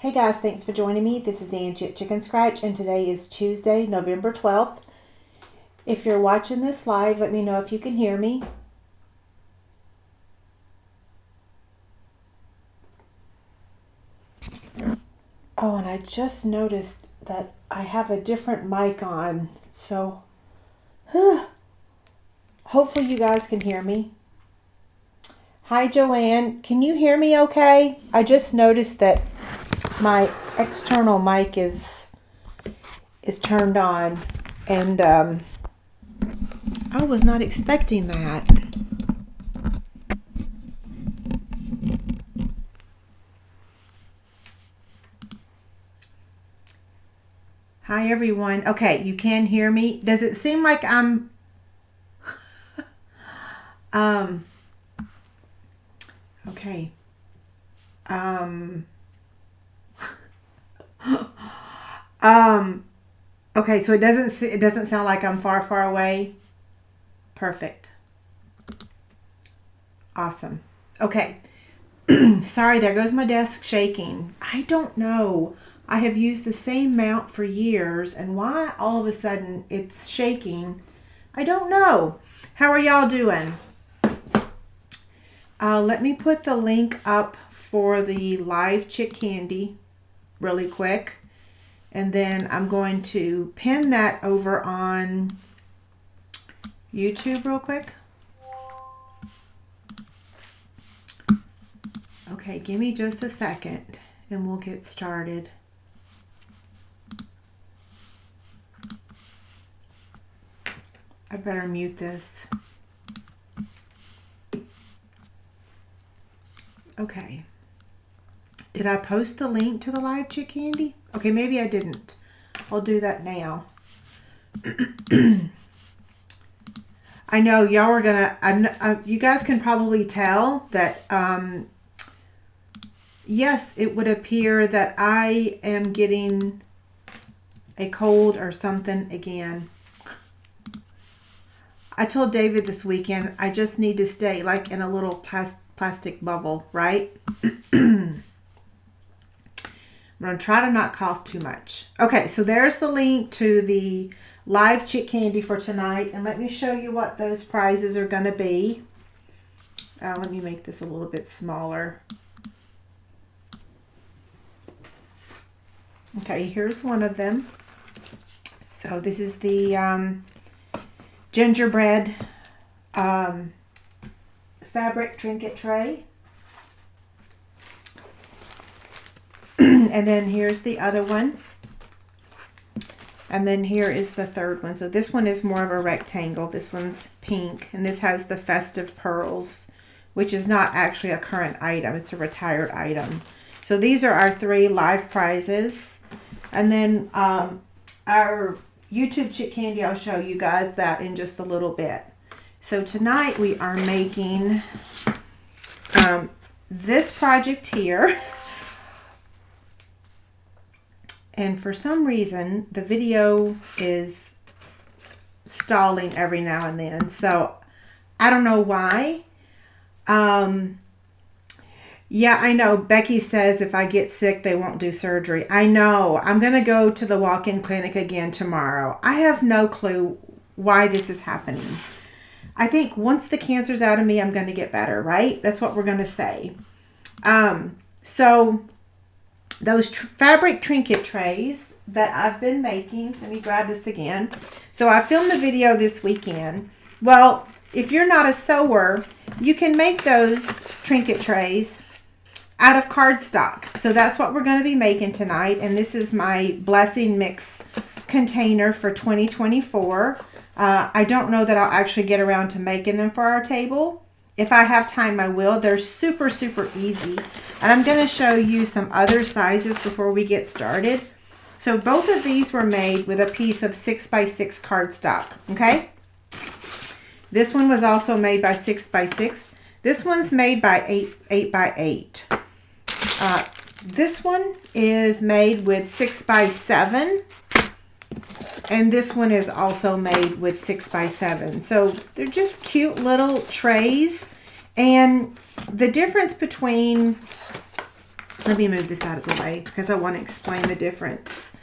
Hey guys, thanks for joining me. This is Angie at ChicnScratch, and today is Tuesday, November 12th. If you're watching this live, let me know if you can hear me. Oh, and I just noticed that I have a different mic on, so hopefully you guys can hear me. Hi Joanne, can you hear me okay? I just noticed that my external mic is turned on, and I was not expecting that. Hi everyone. Okay, you can hear me. Does it seem like I'm okay. Okay, so it doesn't sound like I'm far away. Perfect. Awesome. Okay. Sorry, there goes my desk shaking. I don't know. I have used the same mount for years, and why all of a sudden it's shaking, I don't know. How are y'all doing? Let me put the link up for the live chick candy really quick. And then I'm going to pin that over on YouTube real quick. Okay, give me just a second and we'll get started. I better mute this. Okay. Did I post the link to the live chick candy? Okay, maybe I didn't. I'll do that now. I know y'all are gonna, you guys can probably tell that, yes, it would appear that I am getting a cold or something again. I told David this weekend, I just need to stay like in a little plastic bubble, right? I'm going to try to not cough too much. Okay, so there's the link to the live chick candy for tonight. And let me show you what those prizes are going to be. Let me make this a little bit smaller. Okay, here's one of them. So this is the gingerbread fabric trinket tray. And then here's the other one. And then here is the third one. So this one is more of a rectangle. This one's pink. And this has the festive pearls, which is not actually a current item. It's a retired item. So these are our 3 live prizes. And then our YouTube chick candy, I'll show you guys that in just a little bit. So tonight we are making this project here. And for some reason, the video is stalling every now and then. So I don't know why. Yeah, I know. Becky says if I get sick, they won't do surgery. I know. I'm going to go to the walk-in clinic again tomorrow. I have no clue why this is happening. I think once the cancer's out of me, I'm going to get better, right? That's what we're going to say. So those fabric trinket trays that I've been making, let me grab this again. So I filmed the video this weekend. Well, if you're not a sewer, you can make those trinket trays out of cardstock. So that's what we're going to be making tonight. And this is my blessing mix container for 2024. I don't know that I'll actually get around to making them for our table. If I have time, I will. They're super easy. And I'm going to show you some other sizes before we get started. So both of these were made with a piece of 6x6 cardstock, okay? This one was also made by 6x6. This one's made by 8x8. This one is made with 6x7. And this one is also made with 6x7. So they're just cute little trays. And the difference between Let me move this out of the way because I want to explain the difference.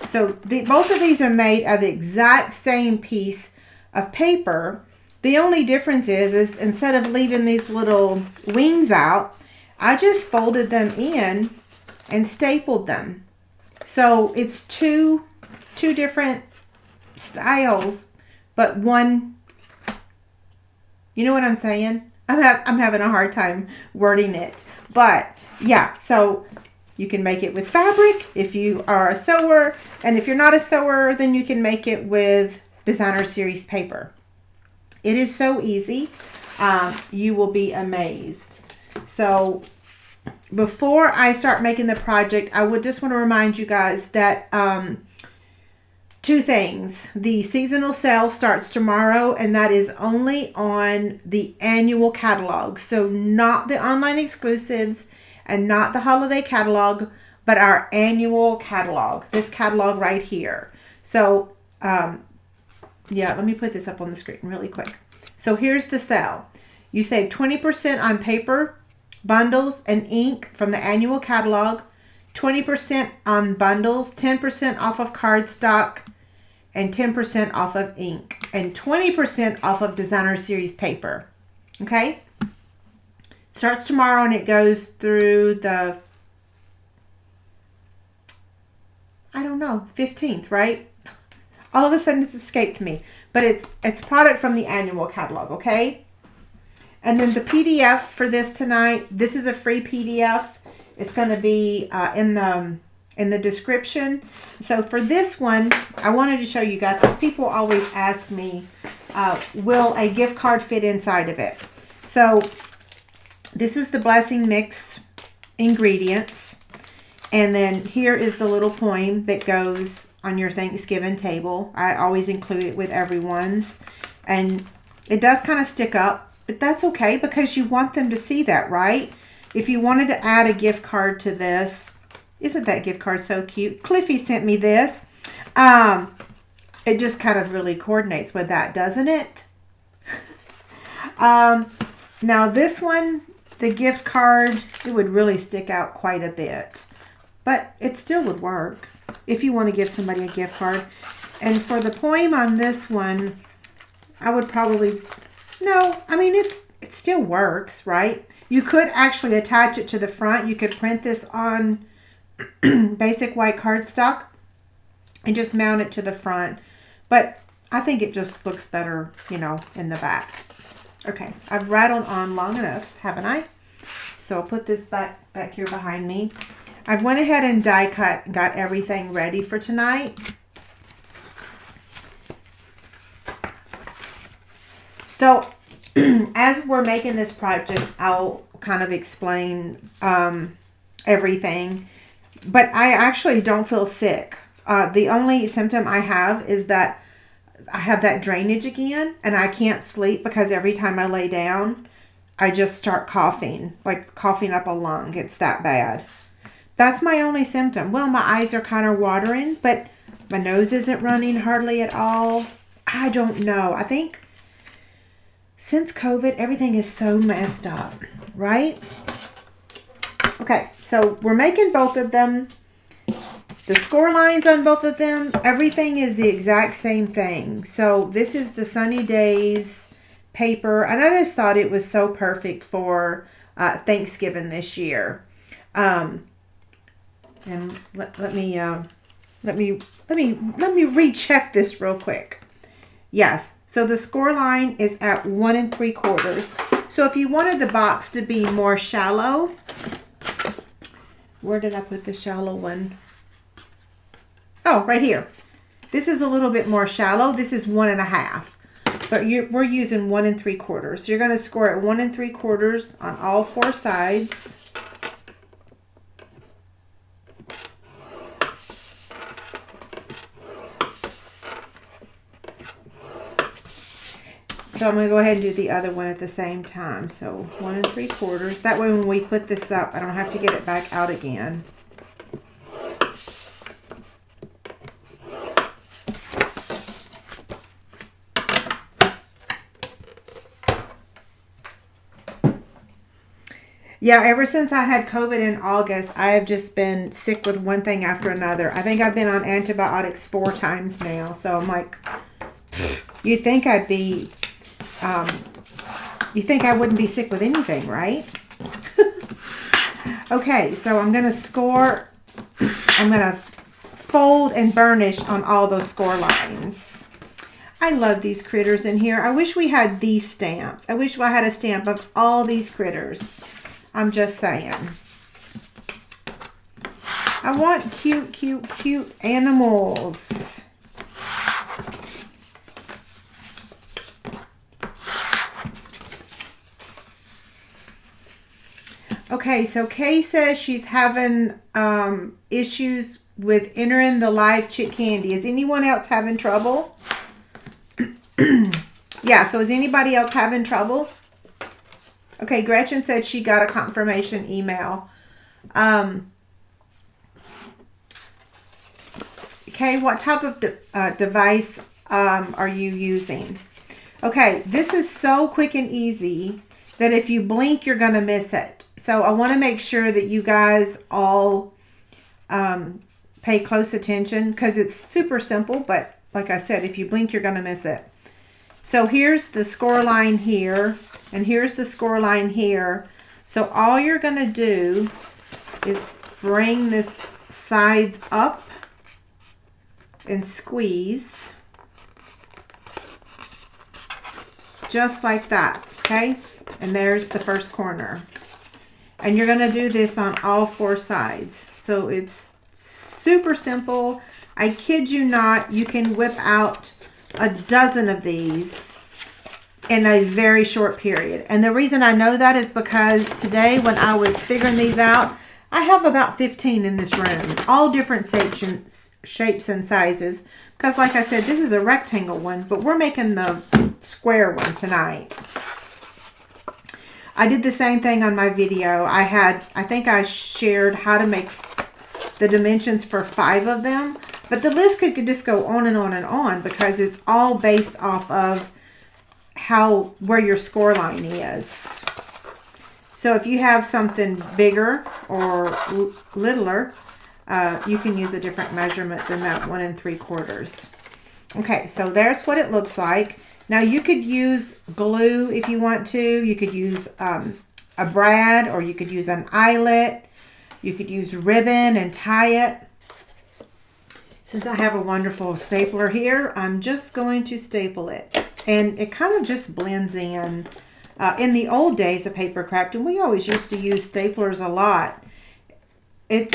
So both of these are made of the exact same piece of paper. The only difference is instead of leaving these little wings out, I just folded them in and stapled them. So it's two different styles, but one, you know what I'm saying? I'm having a hard time wording it. But yeah, so you can make it with fabric if you are a sewer. And if you're not a sewer, then you can make it with designer series paper. It is so easy. You will be amazed. So before I start making the project, I would just want to remind you guys that two things. The seasonal sale starts tomorrow, and that is only on the annual catalog. So not the online exclusives and not the holiday catalog, but our annual catalog. This catalog right here. So, yeah, let me put this up on the screen really quick. So here's the sale. You save 20% on paper, bundles, and ink from the annual catalog, 20% on bundles, 10% off of cardstock, and 10% off of ink, and 20% off of designer series paper. Okay? Starts tomorrow and it goes through the, I don't know, 15th, right? All of a sudden it's escaped me. But it's product from the annual catalog, okay? And then the PDF for this tonight, this is a free PDF. It's going to be in the description. So for this one, I wanted to show you guys, because people always ask me, will a gift card fit inside of it? So this is the Blessing Mix ingredients. And then here is the little poem that goes on your Thanksgiving table. I always include it with everyone's. And it does kind of stick up, but that's okay because you want them to see that, right? If you wanted to add a gift card to this, isn't that gift card so cute? Cliffy sent me this. It just kind of really coordinates with that, doesn't it? Now this one, the gift card, it would really stick out quite a bit. But it still would work if you want to give somebody a gift card. And for the poem on this one, I would probably, no, I mean, it still works, right? You could actually attach it to the front. You could print this on basic white cardstock and just mount it to the front. But I think it just looks better, you know, in the back. Okay, I've rattled on long enough, haven't I? So I'll put this back here behind me. I went ahead and die cut, got everything ready for tonight. So as we're making this project, I'll kind of explain everything. But I actually don't feel sick. The only symptom I have is that I have that drainage again, and I can't sleep because every time I lay down, I just start coughing, like coughing up a lung. It's that bad. That's my only symptom. Well, my eyes are kind of watering, but my nose isn't running hardly at all. I don't know. I think since COVID, everything is so messed up, right? Okay, so we're making both of them. The score lines on both of them, everything is the exact same thing. So this is the Sunny Days paper, and I just thought it was so perfect for Thanksgiving this year. And let me recheck this real quick. Yes, so the score line is at 1 3/4. So if you wanted the box to be more shallow, where did I put the shallow one? Oh, right here. This is a little bit more shallow. This is 1 1/2. But we're using 1 3/4. So you're going to score at 1 3/4 on all 4 sides. So I'm going to go ahead and do the other one at the same time. So 1 3/4. That way when we put this up, I don't have to get it back out again. Yeah, ever since I had COVID in August, I have just been sick with one thing after another. I think I've been on antibiotics 4 times now. So I'm like, you'd think I'd be, you think I wouldn't be sick with anything, right? Okay, so I'm going to score, I'm going to fold and burnish on all those score lines. I love these critters in here. I wish we had these stamps. I wish I had a stamp of all these critters. I'm just saying. I want cute, cute, cute animals. Okay, so Kay says she's having issues with entering the live Chick Candy. Is anyone else having trouble? Yeah, so is anybody else having trouble? Okay, Gretchen said she got a confirmation email. Okay, what type of device are you using? Okay, this is so quick and easy that if you blink, you're going to miss it. So I want to make sure that you guys all pay close attention because it's super simple. But like I said, if you blink, you're going to miss it. So here's the score line here. And here's the score line here. So all you're going to do is bring this sides up and squeeze. Just like that, okay? And there's the first corner. And you're going to do this on all 4 sides. So it's super simple. I kid you not, you can whip out a dozen of these in a very short period. And the reason I know that is because today when I was figuring these out, I have about 15 in this room, all different shapes and sizes. Because like I said, this is a rectangle one, but we're making the square one tonight. I did the same thing on my video. I think I shared how to make the dimensions for 5 of them. But the list could just go on and on and on because it's all based off of where your score line is. So if you have something bigger or littler, you can use a different measurement than that 1 3/4. Okay, so there's what it looks like. Now you could use glue if you want to. You could use a brad, or you could use an eyelet. You could use ribbon and tie it. Since I have a wonderful stapler here, I'm just going to staple it. And it kind of just blends in. In the old days of paper crafting, we always used to use staplers a lot. I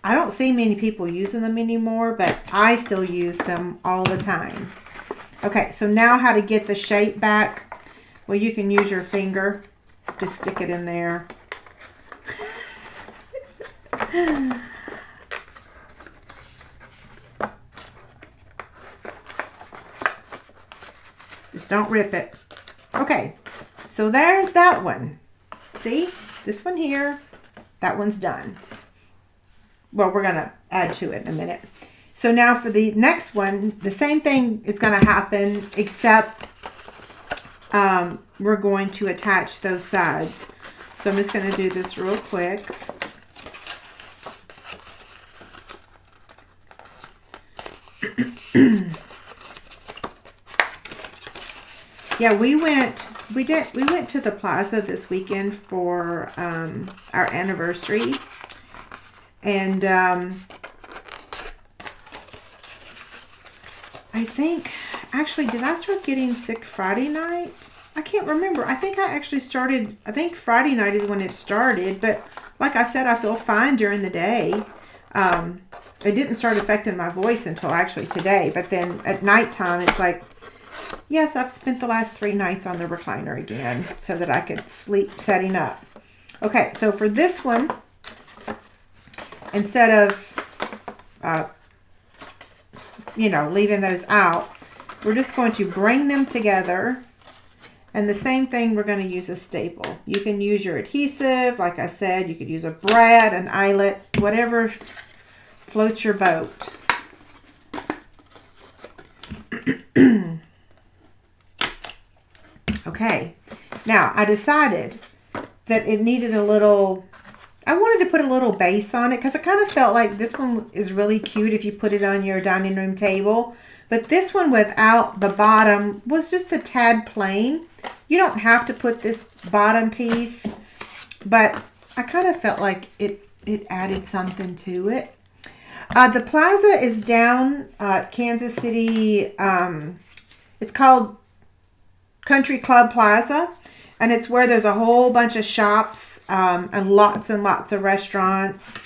don't see many people using them anymore, but I still use them all the time. Okay, so now how to get the shape back. Well, you can use your finger. Just stick it in there. Just don't rip it. Okay, so there's that one. See, this one here, that one's done. Well, we're going to add to it in a minute. So now for the next one, the same thing is going to happen, except we're going to attach those sides. So I'm just going to do this real quick. Yeah, we went to the plaza this weekend for our anniversary, and I think, actually, did I start getting sick Friday night? I can't remember. I think I actually started, I think Friday night is when it started, but like I said, I feel fine during the day. It didn't start affecting my voice until actually today, but then at nighttime, it's like, yes, I've spent the last 3 nights on the recliner again so that I could sleep setting up. Okay, so for this one, instead of, leaving those out, we're just going to bring them together. And the same thing, we're going to use a staple. You can use your adhesive. Like I said, you could use a brad, an eyelet, whatever floats your boat. Okay, now I decided that it needed a little, I wanted to put a little base on it because I kind of felt like this one is really cute if you put it on your dining room table. But this one without the bottom was just a tad plain. You don't have to put this bottom piece, but I kind of felt like it added something to it. The plaza is down Kansas City. It's called Country Club Plaza. And it's where there's a whole bunch of shops and lots of restaurants.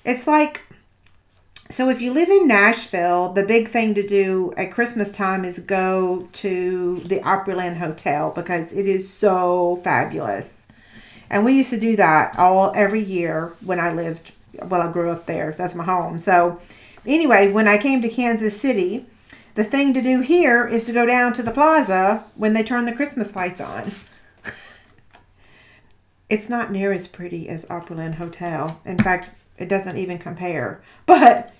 It's like, so if you live in Nashville, the big thing to do at Christmas time is go to the Opryland Hotel because it is so fabulous. And we used to do that every year when I grew up there. That's my home. So anyway, when I came to Kansas City, the thing to do here is to go down to the plaza when they turn the Christmas lights on. It's not near as pretty as Opryland Hotel. In fact, it doesn't even compare. But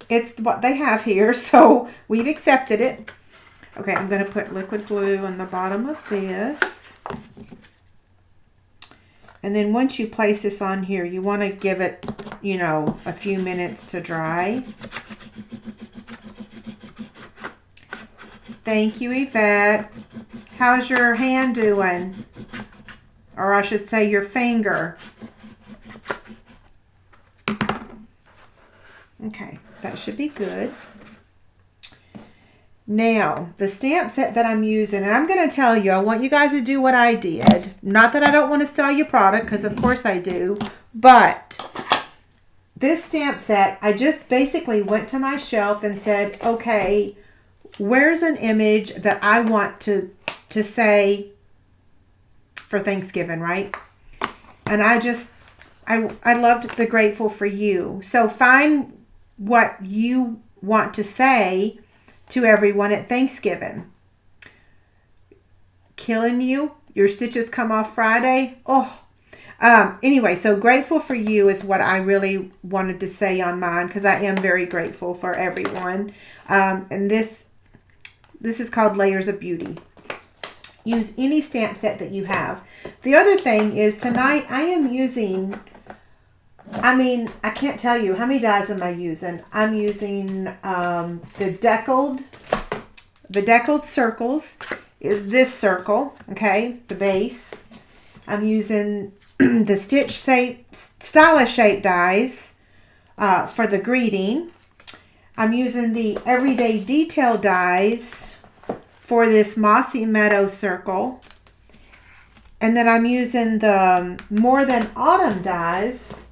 it's what they have here, so we've accepted it. Okay, I'm going to put liquid glue on the bottom of this. And then once you place this on here, you want to give it, a few minutes to dry. Thank you, Yvette. How's your hand doing? Or I should say your finger. Okay, that should be good. Now, the stamp set that I'm using, and I'm going to tell you, I want you guys to do what I did. Not that I don't want to sell you product, because of course I do. But this stamp set, I just basically went to my shelf and said, okay, where's an image that I want to say for Thanksgiving, right? And I loved the Grateful for You. So find what you want to say to everyone at Thanksgiving. Killing you. Your stitches come off Friday. Oh. Anyway, so Grateful for You is what I really wanted to say on mine because I am very grateful for everyone. And this is called Layers of Beauty. Use any stamp set that you have. The other thing is tonight I am using, I can't tell you how many dies am I using. I'm using the deckled circles is this circle, okay, the base. I'm using the stylish shape dies for the greeting. I'm using the everyday detail dies for this Mossy Meadow circle. And then I'm using the More Than Autumn dies.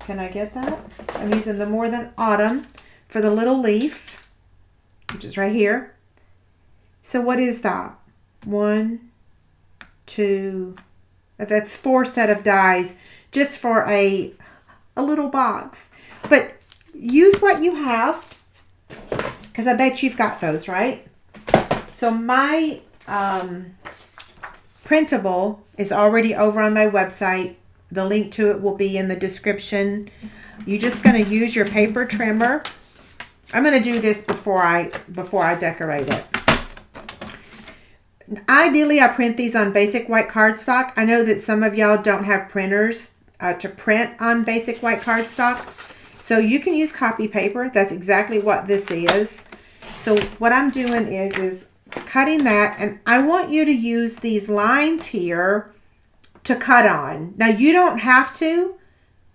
Can I get that? I'm using the More Than Autumn for the little leaf, which is right here. So what is that? 1, 2, that's 4 set of dies just for a little box. But use what you have, because I bet you've got those, right? So my printable is already over on my website. The link to it will be in the description. You're just going to use your paper trimmer. I'm going to do this before I decorate it. Ideally, I print these on basic white cardstock. I know that some of y'all don't have printers to print on basic white cardstock. So you can use copy paper. That's exactly what this is. So what I'm doing is cutting that, and I want you to use these lines here to cut on. Now you don't have to.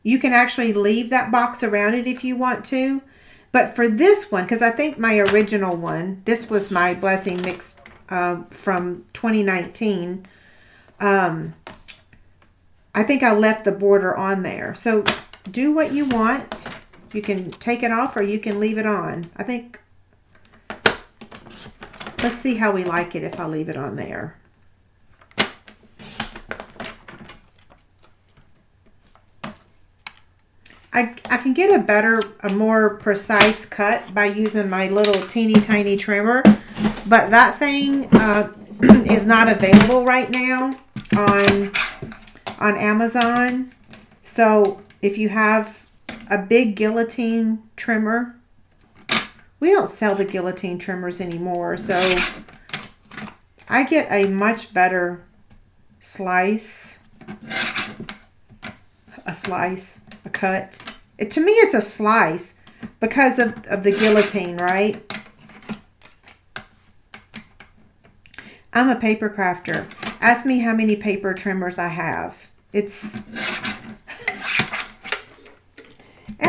You can actually leave that box around it if you want to. But for this one, because I think my original one, this was my Blessing Mix from 2019. I think I left the border on there. So do what you want. You can take it off or you can leave it on. I think, let's see how we like it if I leave it on there. I can get a more precise cut by using my little teeny tiny trimmer, but that thing is not available right now on Amazon. So if you have a big guillotine trimmer, we don't sell the guillotine trimmers anymore, so I get a much better slice a slice, a cut. To me, it's a slice because of the guillotine, right? I'm a paper crafter. Ask me how many paper trimmers I have. And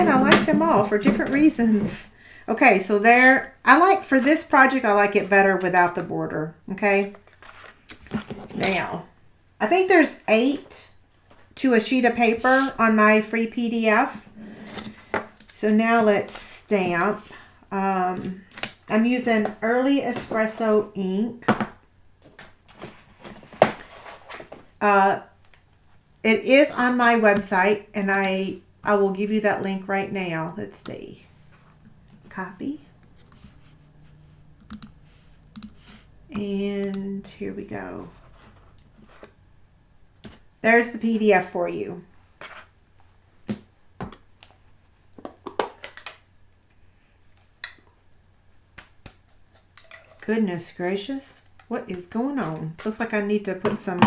I like them all for different reasons. Okay, so there, for this project, I like it better without the border, okay? Now, I think there's 8 to a sheet of paper on my free PDF. So now let's stamp. I'm using Early Espresso ink. It is on my website, and I will give you that link right now. Let's see. Copy. And here we go. There's the PDF for you. Goodness gracious. What is going on? Looks like I need to put some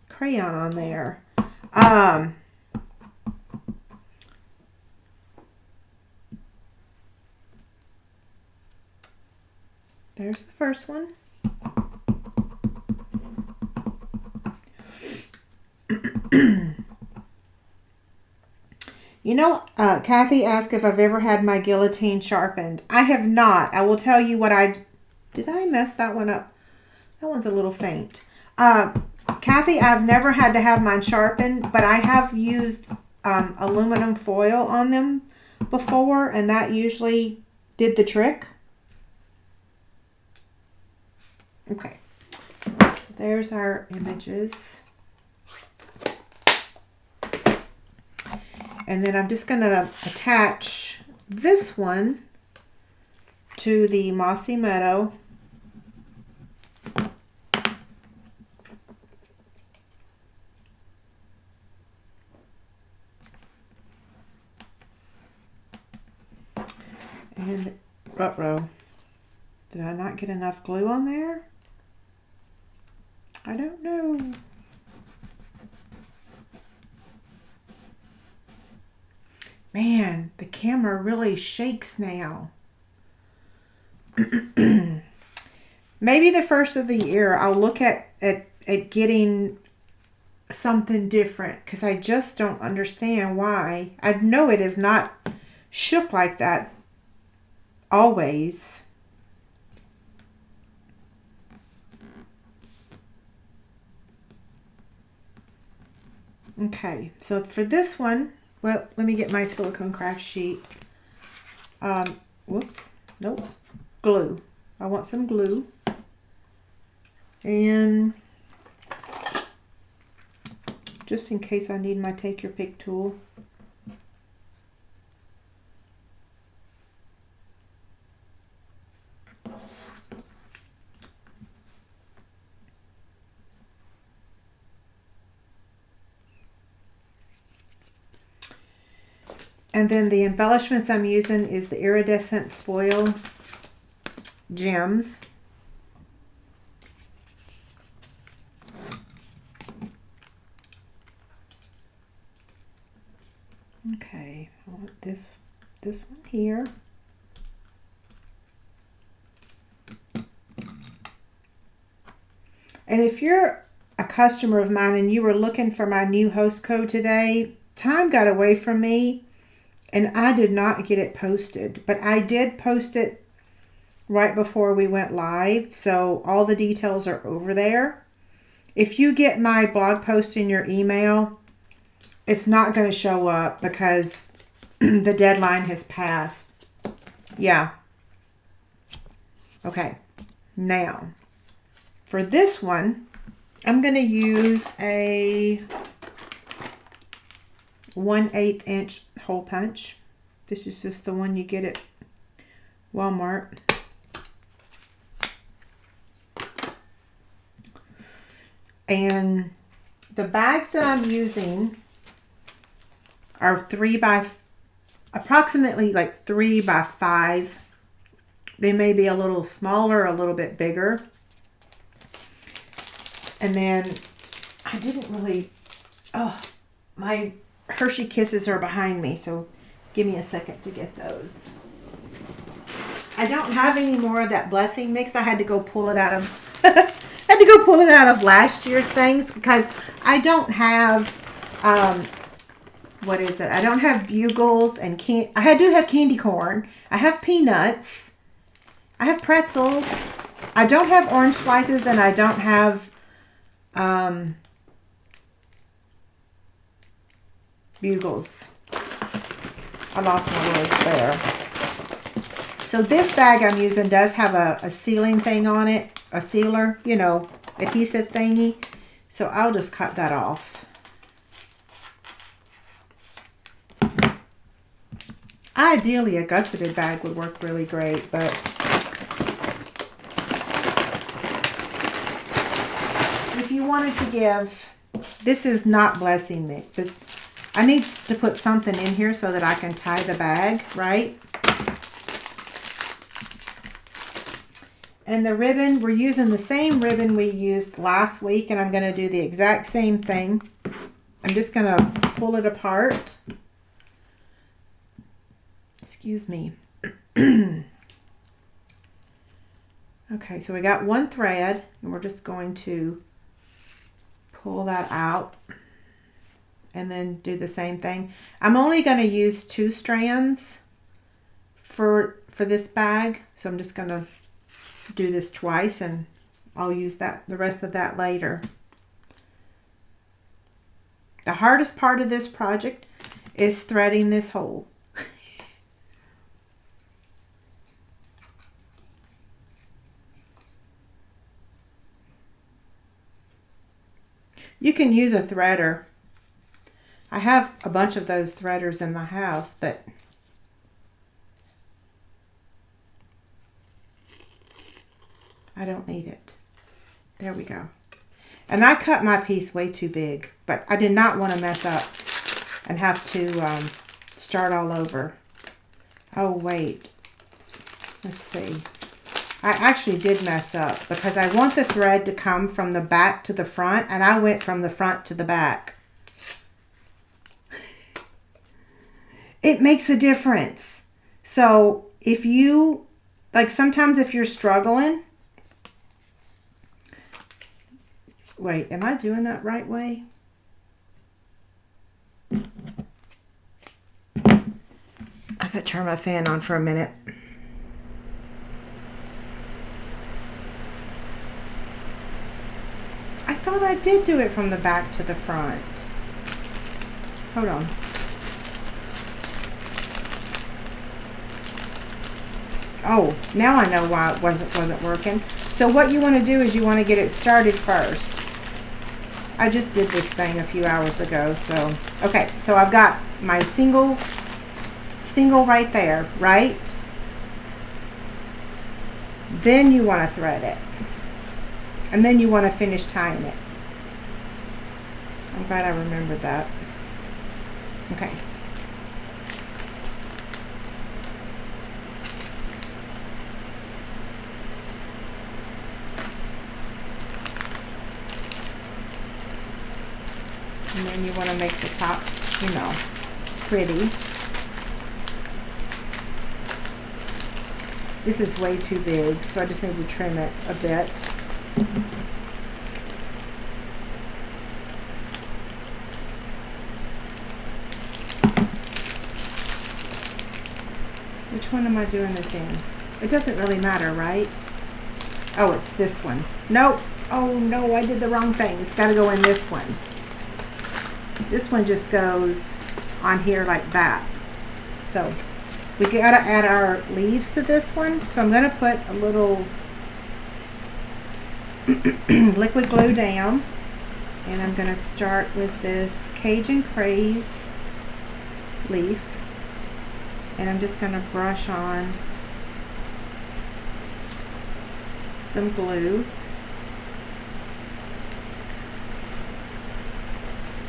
crayon on there. There's the first one. You know, Kathy asked if I've ever had my guillotine sharpened. I have not. I will tell you what did I mess that one up? That one's a little faint. Kathy, I've never had to have mine sharpened, but I have used aluminum foil on them before, and that usually did the trick. Okay, so there's our images. And then I'm just going to attach this one to the Mossy Meadow. And, uh-oh, did I not get enough glue on there? I don't know. Man, the camera really shakes now. Maybe the first of the year I'll look at getting something different, because I just don't understand why. I know it is not shook like that always. Okay, so for this one, well, let me get my silicone craft sheet. Whoops, nope, glue. I want some glue. And just in case I need my take your pick tool. And then the embellishments I'm using is the iridescent foil gems. Okay, I want this one here. And if you're a customer of mine and you were looking for my new host code today, time got away from me. And I did not get it posted, but I did post it right before we went live. So all the details are over there. If you get my blog post in your email, it's not going to show up because the deadline has passed. Yeah. Okay. Now, for this one, I'm going to use a 1/8 inch hole punch. This is just the one you get at Walmart. And the bags that I'm using are approximately like 3 by 5. They may be a little smaller, a little bit bigger. And then I didn't really, Hershey Kisses are behind me, so give me a second to get those. I don't have any more of that blessing mix. I had to go pull it out of last year's things because I don't have what is it? I don't have bugles and I do have candy corn. I have peanuts. I have pretzels. I don't have orange slices, and I don't have bugles. I lost my words there. So this bag I'm using does have a sealing thing on it, a sealer, you know, adhesive thingy. So I'll just cut that off. Ideally, a gusseted bag would work really great, but if you wanted to give, this is not blessing mix, but I need to put something in here so that I can tie the bag, right? And the ribbon, we're using the same ribbon we used last week, and I'm going to do the exact same thing. I'm just going to pull it apart. Excuse me. Okay, so we got one thread, and we're just going to pull that out and then do the same thing. I'm only going to use 2 strands for this bag, so I'm just going to do this twice, and I'll use the rest of that later. The hardest part of this project is threading this hole. You can use a threader. I have a bunch of those threaders in the house, but I don't need it. There we go. And I cut my piece way too big, but I did not want to mess up and have to start all over. Oh, wait. Let's see. I actually did mess up because I want the thread to come from the back to the front, and I went from the front to the back. It makes a difference. So if you, like sometimes if you're struggling, wait, am I doing that right way? I could turn my fan on for a minute. I thought I did do it from the back to the front. Hold on. Oh, now I know why it wasn't working. So what you want to do is you want to get it started first. I just did this thing a few hours ago, so okay. So I've got my single right there, right? Then you want to thread it. And then you want to finish tying it. I'm glad I remembered that. Okay. And then you want to make the top, you know, pretty. This is way too big, so I just need to trim it a bit. Which one am I doing this in? It doesn't really matter, right? Oh, it's this one. Nope. Oh no, I did the wrong thing. It's got to go in this one. This one just goes on here like that. So we got to add our leaves to this one. So I'm going to put a little liquid glue down, and I'm going to start with this Cajun Craze leaf, and I'm just going to brush on some glue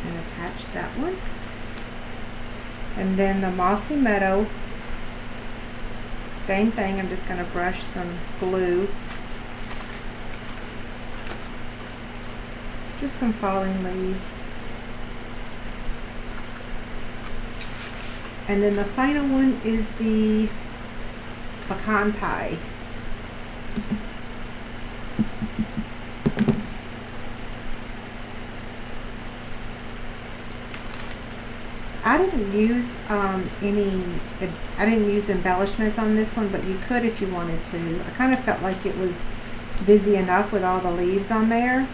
and attach that one. And then the Mossy Meadow, same thing. I'm just going to brush some glue, just some falling leaves. And then the final one is the pecan pie. I didn't use I didn't use embellishments on this one, but you could if you wanted to. I kind of felt like it was busy enough with all the leaves on there.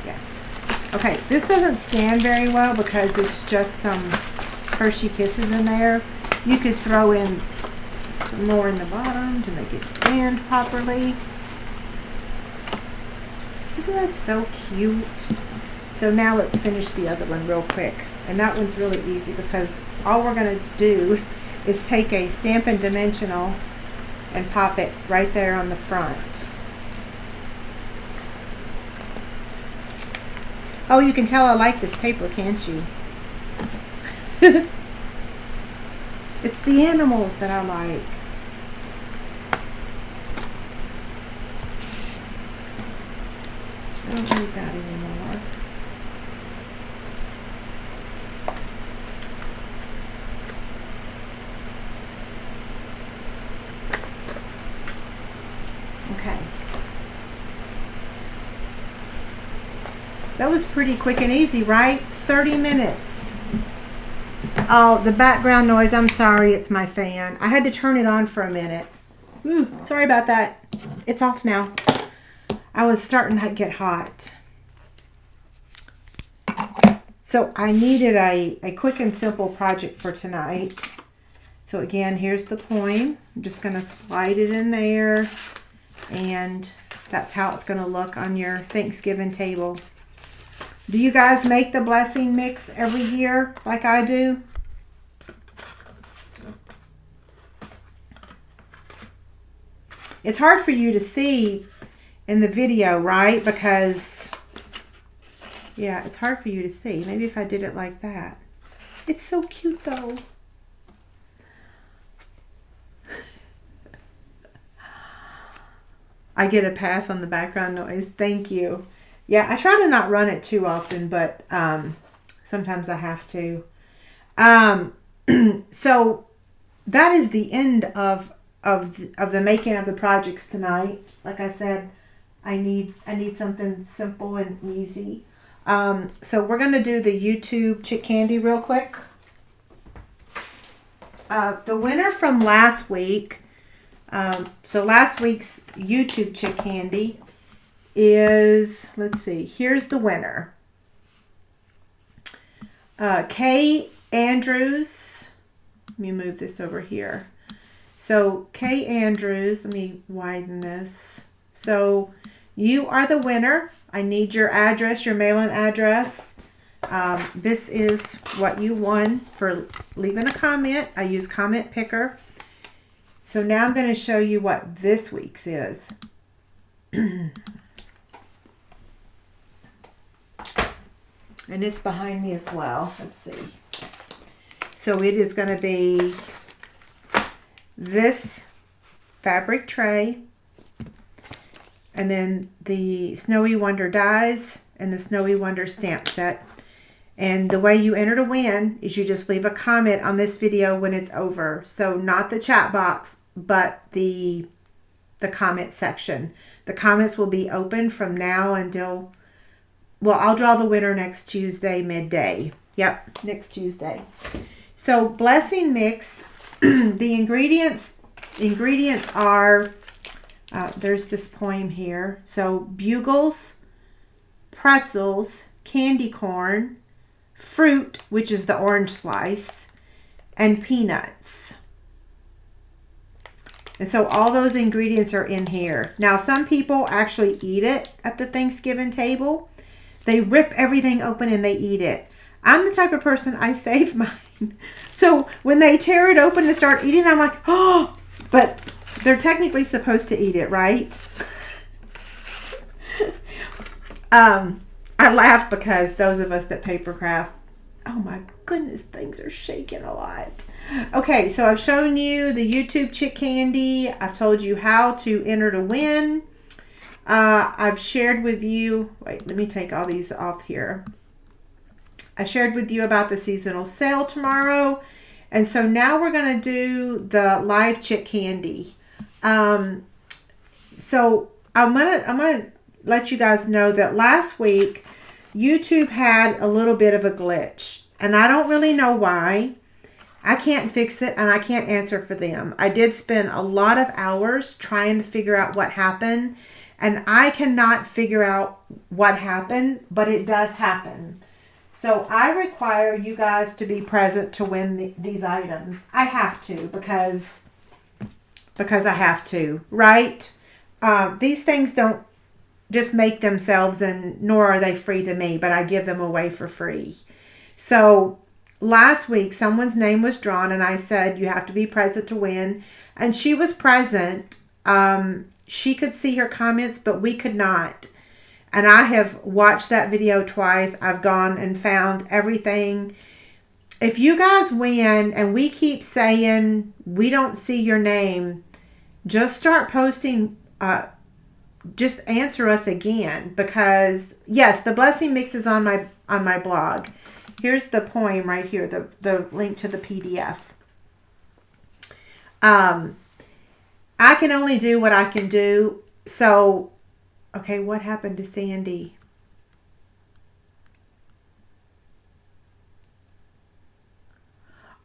Yeah. Okay, this doesn't stand very well because it's just some Hershey Kisses in there. You could throw in some more in the bottom to make it stand properly. Isn't that so cute? So now let's finish the other one real quick. And that one's really easy because all we're going to do is take a Stampin' Dimensional and pop it right there on the front. Oh, you can tell I like this paper, can't you? It's the animals that I like. I don't need that anymore. Okay. That was pretty quick and easy, right? 30 minutes. Oh, the background noise, I'm sorry, it's my fan. I had to turn it on for a minute. Sorry about that. It's off now. I was starting to get hot. So I needed a quick and simple project for tonight. So again, here's the coin. I'm just going to slide it in there. And that's how it's going to look on your Thanksgiving table. Do you guys make the blessing mix every year like I do? It's hard for you to see in the video, right? Because, yeah, it's hard for you to see. Maybe if I did it like that. It's so cute, though. I get a pass on the background noise. Thank you. Yeah, I try to not run it too often, but sometimes I have to. So that is the end of the making of the projects tonight. Like I said, I need something simple and easy. So we're going to do the YouTube Chick Candy real quick. The winner from last week, so last week's YouTube Chick Candy is, let's see, here's the winner. Kay Andrews. Let me move this over here. So Kay Andrews, let me widen this. So you are the winner. I need your address, your mailing address. This is what you won for leaving a comment. I use Comment Picker. So now I'm going to show you what this week's is. And it's behind me as well. Let's see. So it is going to be this fabric tray, and then the Snowy Wonder dies and the Snowy Wonder stamp set. And the way you enter to win is you just leave a comment on this video when it's over. So not the chat box, but the comment section. The comments will be open from now until, well, I'll draw the winner next Tuesday midday. Yep, next Tuesday. So blessing mix, the ingredients are, there's this poem here. So bugles, pretzels, candy corn, fruit, which is the orange slice, and peanuts. And so all those ingredients are in here. Now, some people actually eat it at the Thanksgiving table. They rip everything open and they eat it. I'm the type of person, I save mine. So when they tear it open and start eating, I'm like, oh, but they're technically supposed to eat it, right? I laugh because those of us that paper craft, oh my goodness, things are shaking a lot. Okay, so I've shown you the YouTube Chick Candy. I've told you how to enter to win. I've shared with you, wait, let me take all these off here. I shared with you about the seasonal sale tomorrow. And so now we're going to do the live chick candy. So I'm gonna let you guys know that last week YouTube had a little bit of a glitch, and I don't really know why. I can't fix it, and I can't answer for them. I did spend a lot of hours trying to figure out what happened, and I cannot figure out what happened, but it does happen. So I require you guys to be present to win these items. I have to because I have to, right? These things don't just make themselves, and nor are they free to me, but I give them away for free. So last week, someone's name was drawn, and I said, you have to be present to win. And she was present. She could see her comments, but we could not. And I have watched that video twice. I've gone and found everything. If you guys win and we keep saying we don't see your name, just start posting, just answer us again, because yes, the blessing mix is on my blog. Here's the poem right here, the link to the PDF. I can only do what I can do. So, okay, what happened to Sandy?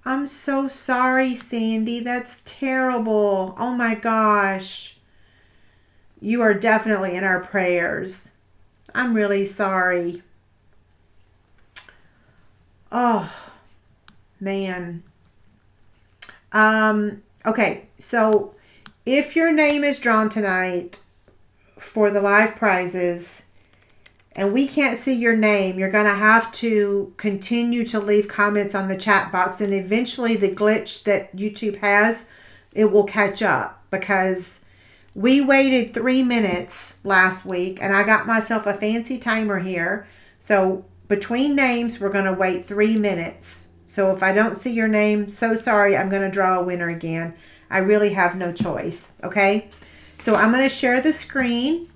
I'm so sorry, Sandy. That's terrible. Oh my gosh. You are definitely in our prayers. I'm really sorry. Oh, man. Okay, so if your name is drawn tonight for the live prizes and we can't see your name, you're going to have to continue to leave comments on the chat box, and eventually the glitch that YouTube has, it will catch up, because we waited 3 minutes last week and I got myself a fancy timer here. So between names, we're going to wait 3 minutes. So if I don't see your name, so sorry, I'm going to draw a winner again. I really have no choice, okay? So I'm going to share the screen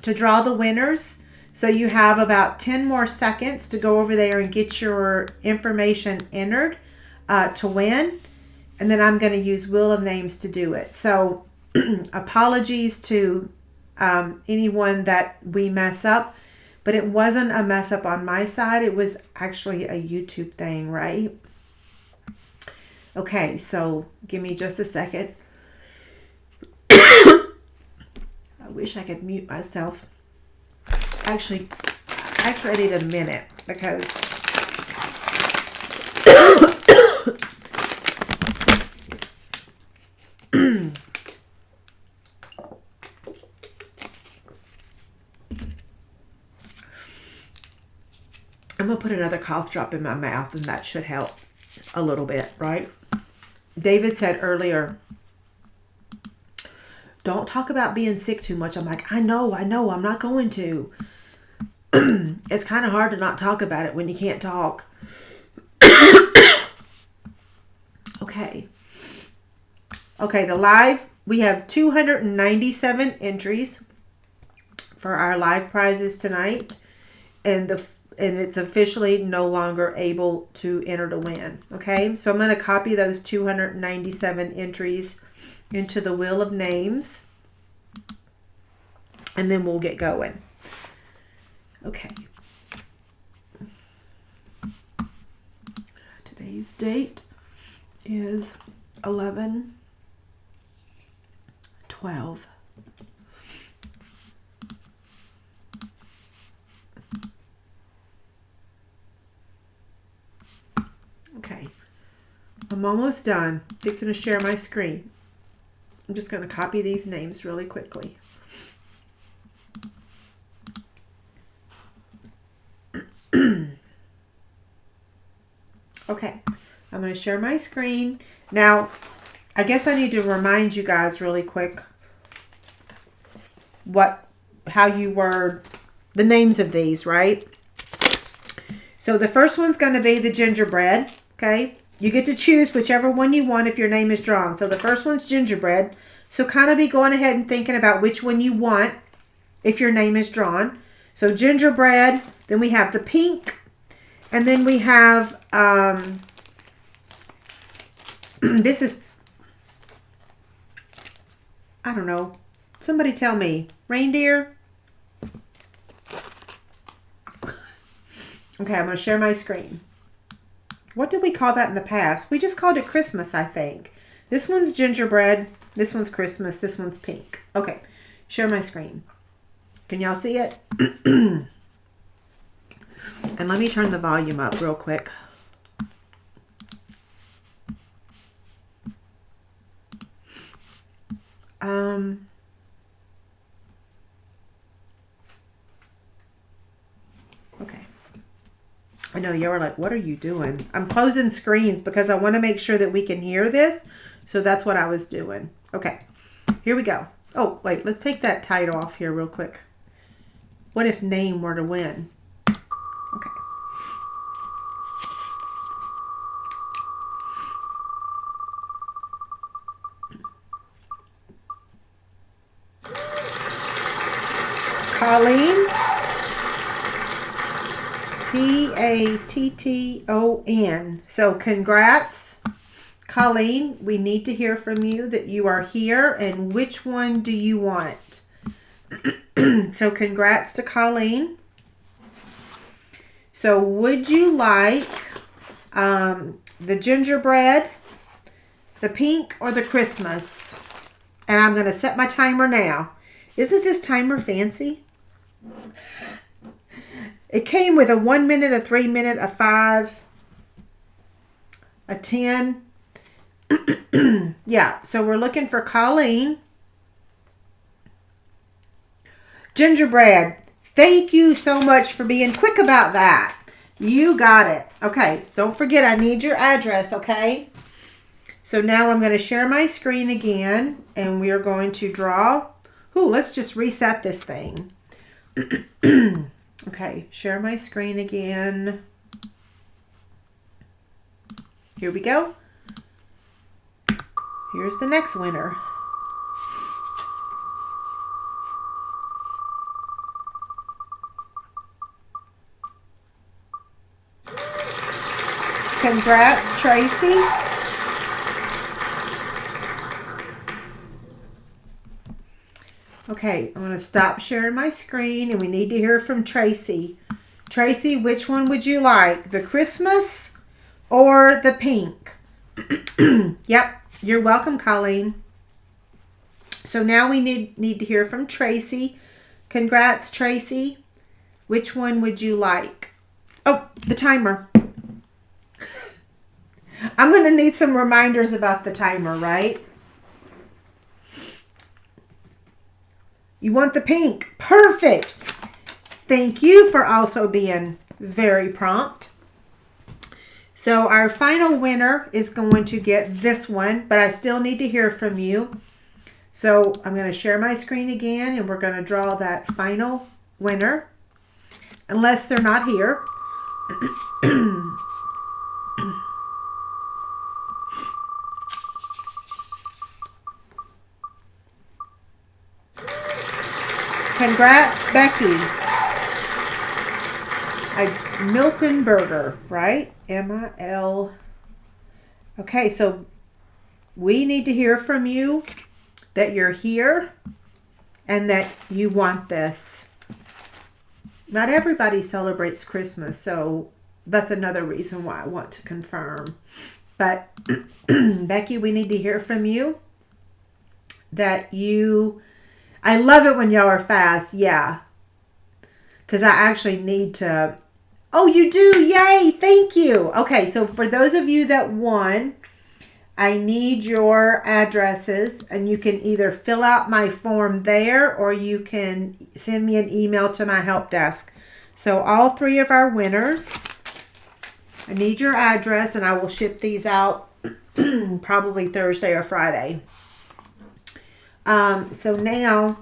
to draw the winners. So you have about 10 more seconds to go over there and get your information entered to win. And then I'm going to use Wheel of Names to do it. So apologies to anyone that we mess up. But it wasn't a mess up on my side. It was actually a YouTube thing, right? Okay, so give me just a second. I wish I could mute myself. Actually, I need a minute because I'm going to put another cough drop in my mouth, and that should help a little bit, right? David said earlier, don't talk about being sick too much. I'm like, I know, I'm not going to. It's kind of hard to not talk about it when you can't talk. Okay. Okay, the live, we have 297 entries for our live prizes tonight. And it's officially no longer able to enter to win. Okay, so I'm going to copy those 297 entries into the Wheel of Names, and then we'll get going. Okay. Today's date is 11/12. Okay, I'm almost done. Fixing to share my screen. I'm just going to copy these names really quickly. Okay, I'm going to share my screen. Now, I guess I need to remind you guys really quick how you word the names of these, right? So the first one's going to be the gingerbread, okay? You get to choose whichever one you want if your name is drawn. So the first one's gingerbread. So kind of be going ahead and thinking about which one you want if your name is drawn. So gingerbread, then we have the pink, And then we have, this is, I don't know. Somebody tell me. Reindeer? Okay, I'm going to share my screen. What did we call that in the past? We just called it Christmas, I think. This one's gingerbread. This one's Christmas. This one's pink. Okay, share my screen. Can y'all see it? And let me turn the volume up real quick. Okay. I know y'all are like, what are you doing? I'm closing screens because I want to make sure that we can hear this. So that's what I was doing. Okay, here we go. Oh, wait, let's take that title off here real quick. What if name were to win? Okay. Colleen. Patton. So congrats, Colleen. We need to hear from you that you are here, and which one do you want? So congrats to Colleen. So would you like the gingerbread, the pink, or the Christmas? And I'm going to set my timer now. Isn't this timer fancy? It came with a 1 minute, a 3 minute, a 5, a 10. Yeah, so we're looking for Colleen. Gingerbread, thank you so much for being quick about that. You got it. Okay, so don't forget, I need your address, okay? So now I'm going to share my screen again, and we are going to draw. Ooh, let's just reset this thing. Okay, share my screen again. Here we go. Here's the next winner. Congrats, Tracy. Okay, I'm going to stop sharing my screen, and we need to hear from Tracy. Tracy, which one would you like? The Christmas or the pink? Yep, you're welcome, Colleen. So now we need to hear from Tracy. Congrats, Tracy. Which one would you like? Oh, the timer. I'm going to need some reminders about the timer, right? You want the pink. Perfect. Thank you for also being very prompt. So our final winner is going to get this one, but I still need to hear from you. So I'm going to share my screen again, and we're going to draw that final winner, unless they're not here. Congrats, Becky. Milton Burger, right? M-I-L. Okay, so we need to hear from you that you're here and that you want this. Not everybody celebrates Christmas, so that's another reason why I want to confirm. But Becky, we need to hear from you that you... I love it when y'all are fast. Yeah. Because I actually need to... Oh, you do? Yay. Thank you. Okay, so for those of you that won, I need your addresses. And you can either fill out my form there, or you can send me an email to my help desk. So all three of our winners, I need your address, and I will ship these out probably Thursday or Friday. So now,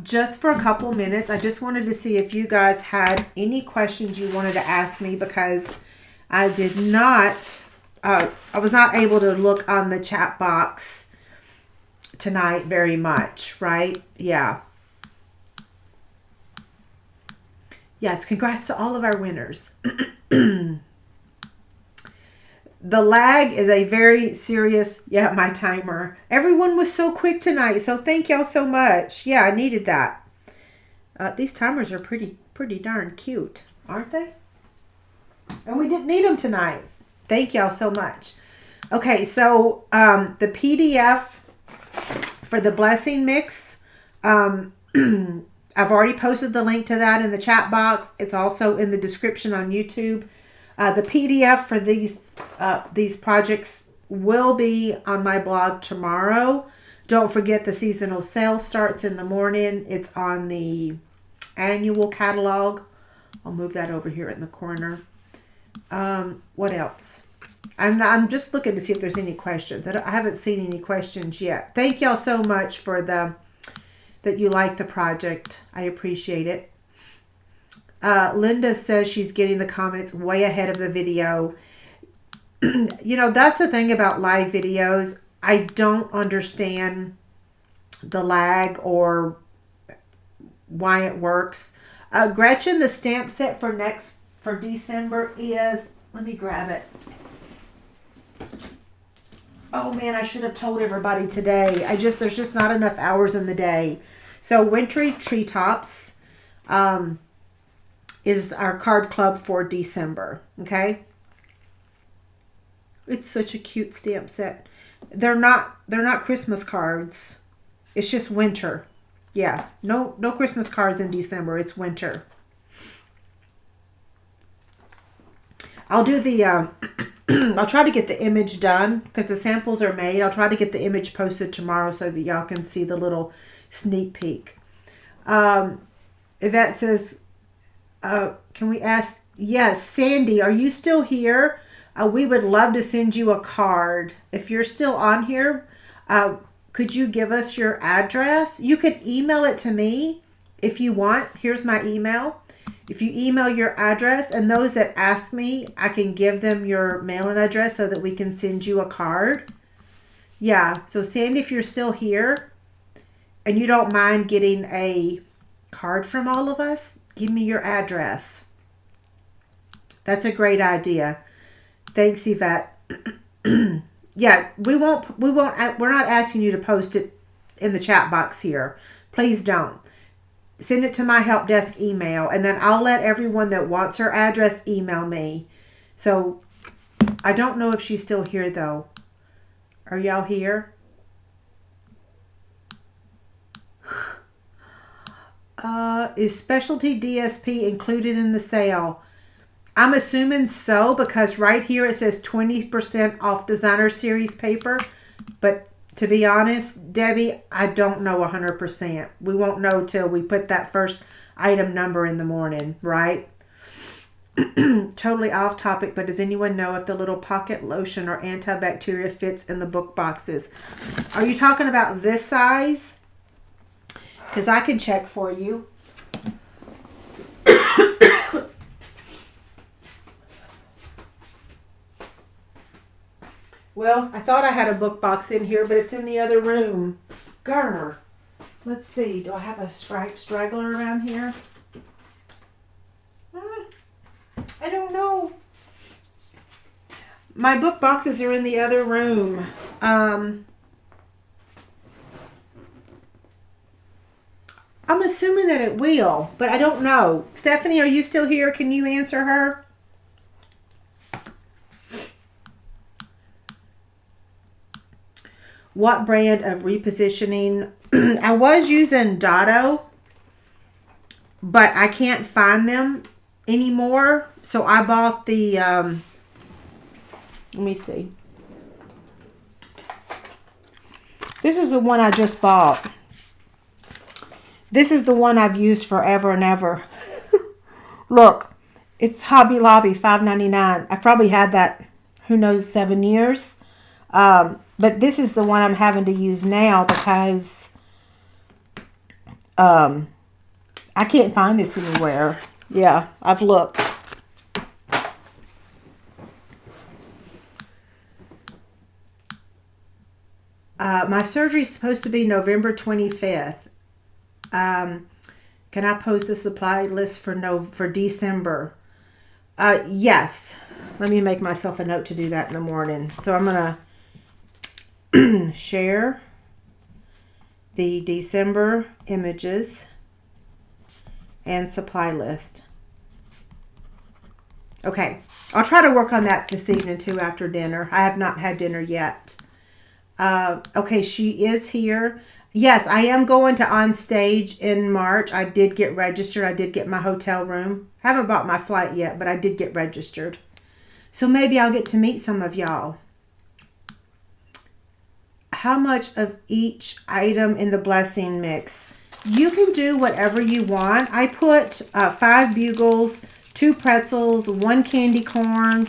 just for a couple minutes, I just wanted to see if you guys had any questions you wanted to ask me, because I did not, I was not able to look on the chat box tonight very much, right? Yeah. Yes, congrats to all of our winners. The lag is a very serious, yeah, my timer. Everyone was so quick tonight, so thank y'all so much. Yeah, I needed that. These timers are pretty darn cute, aren't they? And we didn't need them tonight. Thank y'all so much. Okay, so the PDF for the blessing mix, I've already posted the link to that in the chat box. It's also in the description on YouTube. The PDF for these projects will be on my blog tomorrow. Don't forget the seasonal sale starts in the morning. It's on the annual catalog. I'll move that over here in the corner. What else? I'm just looking to see if there's any questions. I haven't seen any questions yet. Thank y'all so much for that you like the project. I appreciate it. Linda says she's getting the comments way ahead of the video. You know, that's the thing about live videos. I don't understand the lag or why it works. Gretchen, the stamp set for December is, let me grab it. Oh man, I should have told everybody today. There's just not enough hours in the day. So Wintry Treetops, is our card club for December. Okay. It's such a cute stamp set. They're not Christmas cards. It's just winter. Yeah. No Christmas cards in December. It's winter. I'll do the, I'll try to get the image done because the samples are made. I'll try to get the image posted tomorrow so that y'all can see the little sneak peek. Yvette says, can we ask? Yes, Sandy, are you still here? We would love to send you a card. If you're still on here, could you give us your address? You could email it to me if you want. Here's my email. If you email your address, and those that ask me, I can give them your mailing address so that we can send you a card. Yeah, so Sandy, if you're still here and you don't mind getting a card from all of us, give me your address. That's a great idea. Thanks, Yvette. Yeah, we're not asking you to post it in the chat box here. Please don't. Send it to my help desk email, and then I'll let everyone that wants her address email me. So I don't know if she's still here though. Are y'all here? Is specialty DSP included in the sale? I'm assuming so, because right here it says 20% off designer series paper. But to be honest, Debbie, I don't know 100%. We won't know till we put that first item number in the morning, right? Totally off topic, but does anyone know if the little pocket lotion or antibacterial fits in the book boxes? Are you talking about this size? Because I can check for you. Well, I thought I had a book box in here, but it's in the other room. Grr. Let's see. Do I have a straggler around here? I don't know. My book boxes are in the other room. I'm assuming that it will, but I don't know. Stephanie, are you still here? Can you answer her? What brand of repositioning? I was using Dotto, but I can't find them anymore. So I bought the, let me see. This is the one I just bought. This is the one I've used forever and ever. Look, it's Hobby Lobby, $5.99. I've probably had that, who knows, 7 years. But this is the one I'm having to use now because I can't find this anywhere. Yeah, I've looked. My surgery is supposed to be November 25th. Can I post the supply list for December? Yes. Let me make myself a note to do that in the morning. So I'm going to share the December images and supply list. Okay. I'll try to work on that this evening too after dinner. I have not had dinner yet. Okay, she is here. Yes, I am going to On Stage in March. I did get registered. I did get my hotel room. Haven't bought my flight yet, but I did get registered. So maybe I'll get to meet some of y'all. How much of each item in the blessing mix? You can do whatever you want. I put 5 bugles, 2 pretzels, 1 candy corn,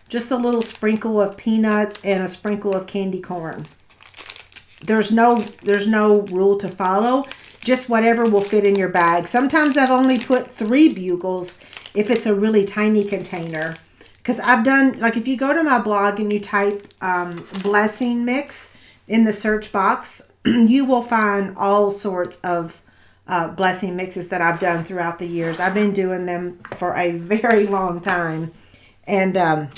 just a little sprinkle of peanuts, and a sprinkle of candy corn. There's no rule to follow. Just whatever will fit in your bag. Sometimes I've only put 3 bugles if it's a really tiny container. Because I've done, like if you go to my blog and you type blessing mix in the search box, you will find all sorts of blessing mixes that I've done throughout the years. I've been doing them for a very long time. And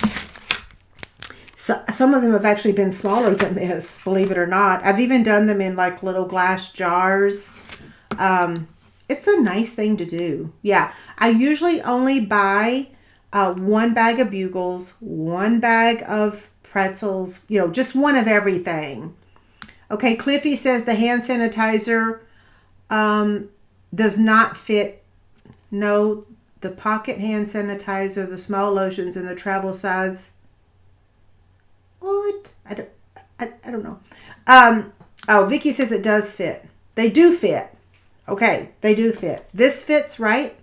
so, some of them have actually been smaller than this, believe it or not. I've even done them in like little glass jars. It's a nice thing to do. Yeah, I usually only buy 1 bag of bugles, 1 bag of pretzels, you know, just one of everything. Okay, Cliffy says the hand sanitizer does not fit. No, the pocket hand sanitizer, the small lotions, and the travel size. What? I don't know. Oh, Vicky says it does fit. They do fit. Okay, they do fit. This fits, right?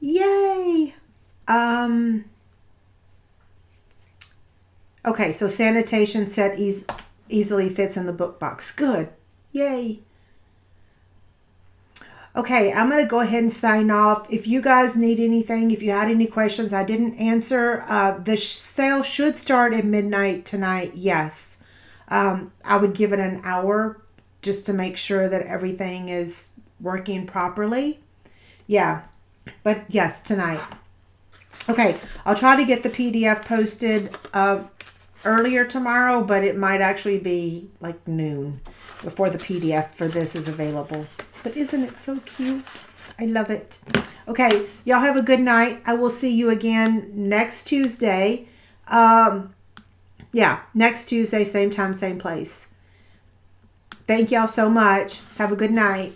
Yay. Okay, so sanitation set easily fits in the book box. Good. Yay. Okay, I'm going to go ahead and sign off. If you guys need anything, if you had any questions I didn't answer, the sale should start at midnight tonight. Yes. I would give it an hour just to make sure that everything is working properly. Yeah, but yes, tonight. Okay, I'll try to get the PDF posted earlier tomorrow, but it might actually be like noon before the PDF for this is available. But isn't it so cute? I love it. Okay, y'all have a good night. I will see you again next Tuesday. Yeah, next Tuesday, same time, same place. Thank y'all so much. Have a good night.